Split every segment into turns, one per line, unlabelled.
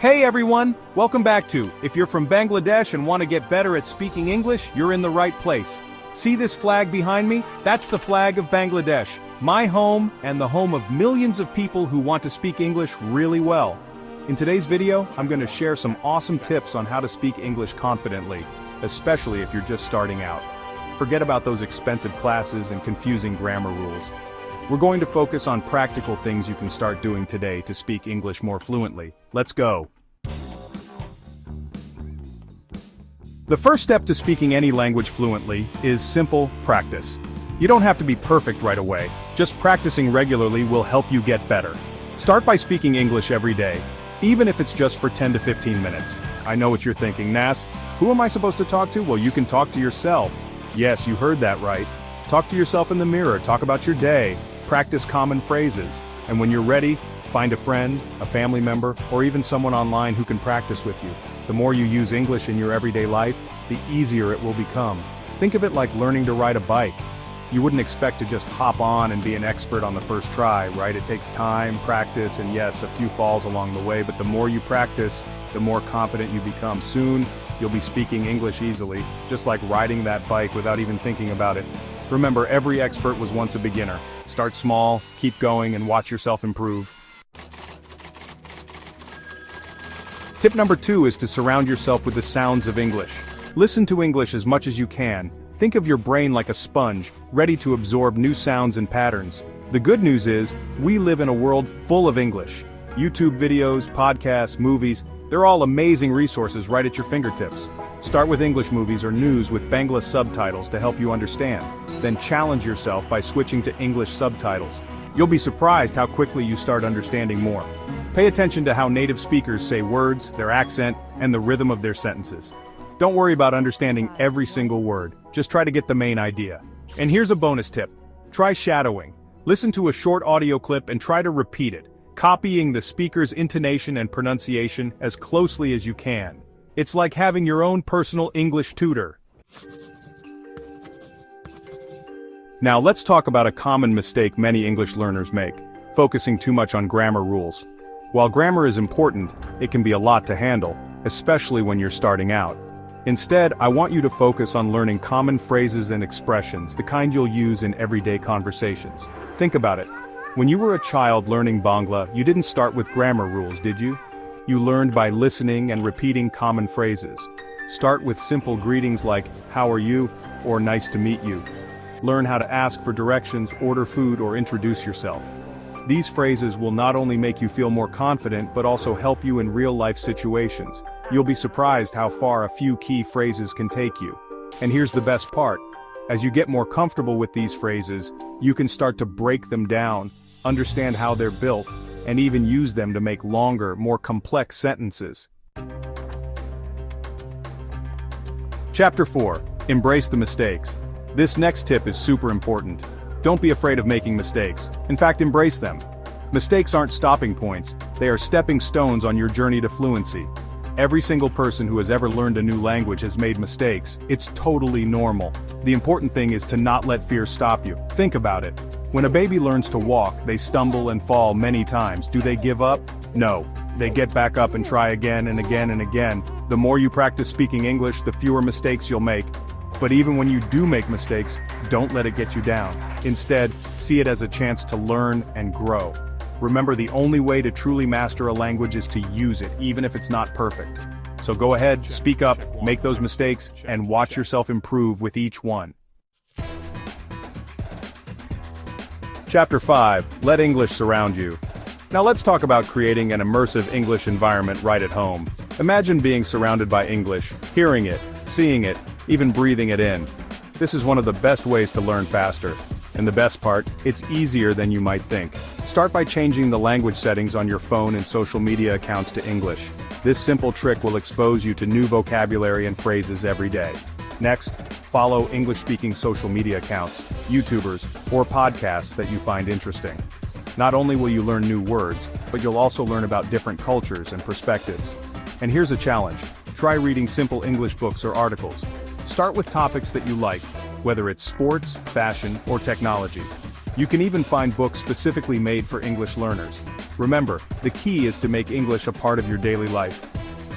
Hey everyone, welcome back to If you're from Bangladesh and want to get better at speaking English, you're in the right place. See this flag behind me? That's the flag of Bangladesh, my home and the home of millions of people who want to speak English really well. In today's video, I'm going to share some awesome tips on how to speak English confidently, especially if you're just starting out. Forget about those expensive classes and confusing grammar rules. We're going to focus on practical things you can start doing today to speak English more fluently. Let's go. The first step to speaking any language fluently is simple practice. You don't have to be perfect right away. Just practicing regularly will help you get better. Start by speaking English every day, even if it's just for 10 to 15 minutes. I know what you're thinking, Nas. Who am I supposed to talk to? Well, you can talk to yourself. Yes, you heard that right. Talk to yourself in the mirror, talk about your day, practice common phrases, and when you're ready, find a friend, a family member, or even someone online who can practice with you. The more you use English in your everyday life, the easier it will become. Think of it like learning to ride a bike. You wouldn't expect to just hop on and be an expert on the first try, right? It takes time, practice, and yes, a few falls along the way, but the more you practice, the more confident you become. Soon, you'll be speaking English easily, just like riding that bike without even thinking about it. Remember, every expert was once a beginner. Start small, keep going, and watch yourself improve. Tip number 2 is to surround yourself with the sounds of English. Listen to English as much as you can. Think of your brain like a sponge, ready to absorb new sounds and patterns. The good news is, we live in a world full of English. YouTube videos, podcasts, movies, they're all amazing resources right at your fingertips. Start with English movies or news with Bangla subtitles to help you understand. Then challenge yourself by switching to English subtitles. You'll be surprised how quickly you start understanding more. Pay attention to how native speakers say words, their accent, and the rhythm of their sentences. Don't worry about understanding every single word, just try to get the main idea. And here's a bonus tip. Try shadowing. Listen to a short audio clip and try to repeat it, copying the speaker's intonation and pronunciation as closely as you can. It's like having your own personal English tutor. Now let's talk about a common mistake many English learners make, focusing too much on grammar rules. While grammar is important, it can be a lot to handle, especially when you're starting out. Instead, I want you to focus on learning common phrases and expressions, the kind you'll use in everyday conversations. Think about it. When you were a child learning Bangla, you didn't start with grammar rules, did you? You learned by listening and repeating common phrases. Start with simple greetings like, "How are you?" or "Nice to meet you." Learn how to ask for directions, order food, or introduce yourself. These phrases will not only make you feel more confident but also help you in real-life situations. You'll be surprised how far a few key phrases can take you. And here's the best part. As you get more comfortable with these phrases, you can start to break them down, understand how they're built, and even use them to make longer, more complex sentences. Chapter 4. Embrace the mistakes. This next tip is super important. Don't be afraid of making mistakes. In fact, embrace them. Mistakes aren't stopping points, they are stepping stones on your journey to fluency. Every single person who has ever learned a new language has made mistakes. It's totally normal. The important thing is to not let fear stop you. Think about it. When a baby learns to walk, they stumble and fall many times. Do they give up? No. They get back up and try again and again and again. The more you practice speaking English, the fewer mistakes you'll make. But even when you do make mistakes, don't let it get you down. Instead, see it as a chance to learn and grow. Remember, the only way to truly master a language is to use it, even if it's not perfect. So go ahead, speak up, make those mistakes, and watch yourself improve with each one. Chapter 5. Let English surround you. Now let's talk about creating an immersive English environment right at home. Imagine being surrounded by English, hearing it, seeing it, even breathing it in. This is one of the best ways to learn faster. And the best part, it's easier than you might think. Start by changing the language settings on your phone and social media accounts to English. This simple trick will expose you to new vocabulary and phrases every day. Next, follow English-speaking social media accounts, YouTubers, or podcasts that you find interesting. Not only will you learn new words, but you'll also learn about different cultures and perspectives. And here's a challenge. Try reading simple English books or articles. Start with topics that you like, whether it's sports, fashion, or technology. You can even find books specifically made for English learners. Remember, the key is to make English a part of your daily life.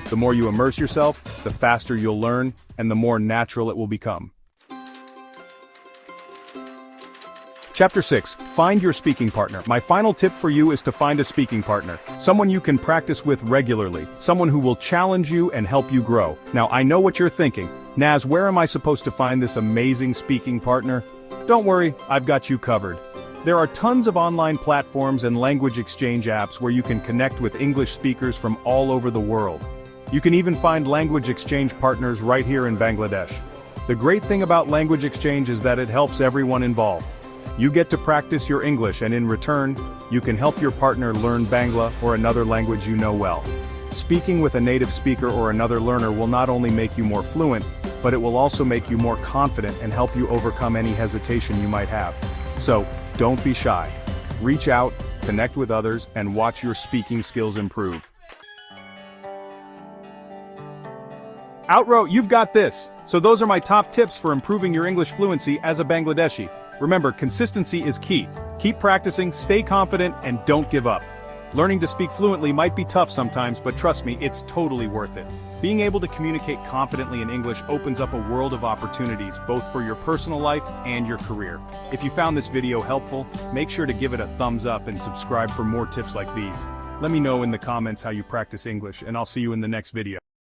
The more you immerse yourself, the faster you'll learn, and the more natural it will become. Chapter 6. Find your speaking partner. My final tip for you is to find a speaking partner. Someone you can practice with regularly. Someone who will challenge you and help you grow. Now, I know what you're thinking. Naz, where am I supposed to find this amazing speaking partner? Don't worry, I've got you covered. There are tons of online platforms and language exchange apps where you can connect with English speakers from all over the world. You can even find language exchange partners right here in Bangladesh. The great thing about language exchange is that it helps everyone involved. You get to practice your English, and in return, you can help your partner learn Bangla or another language you know well. Speaking with a native speaker or another learner will not only make you more fluent, but it will also make you more confident and help you overcome any hesitation you might have. So, don't be shy. Reach out, connect with others, and watch your speaking skills improve. Outro, you've got this! So those are my top tips for improving your English fluency as a Bangladeshi. Remember, consistency is key. Keep practicing, stay confident, and don't give up. Learning to speak fluently might be tough sometimes, but trust me, it's totally worth it. Being able to communicate confidently in English opens up a world of opportunities, both for your personal life and your career. If you found this video helpful, make sure to give it a thumbs up and subscribe for more tips like these. Let me know in the comments how you practice English, and I'll see you in the next video.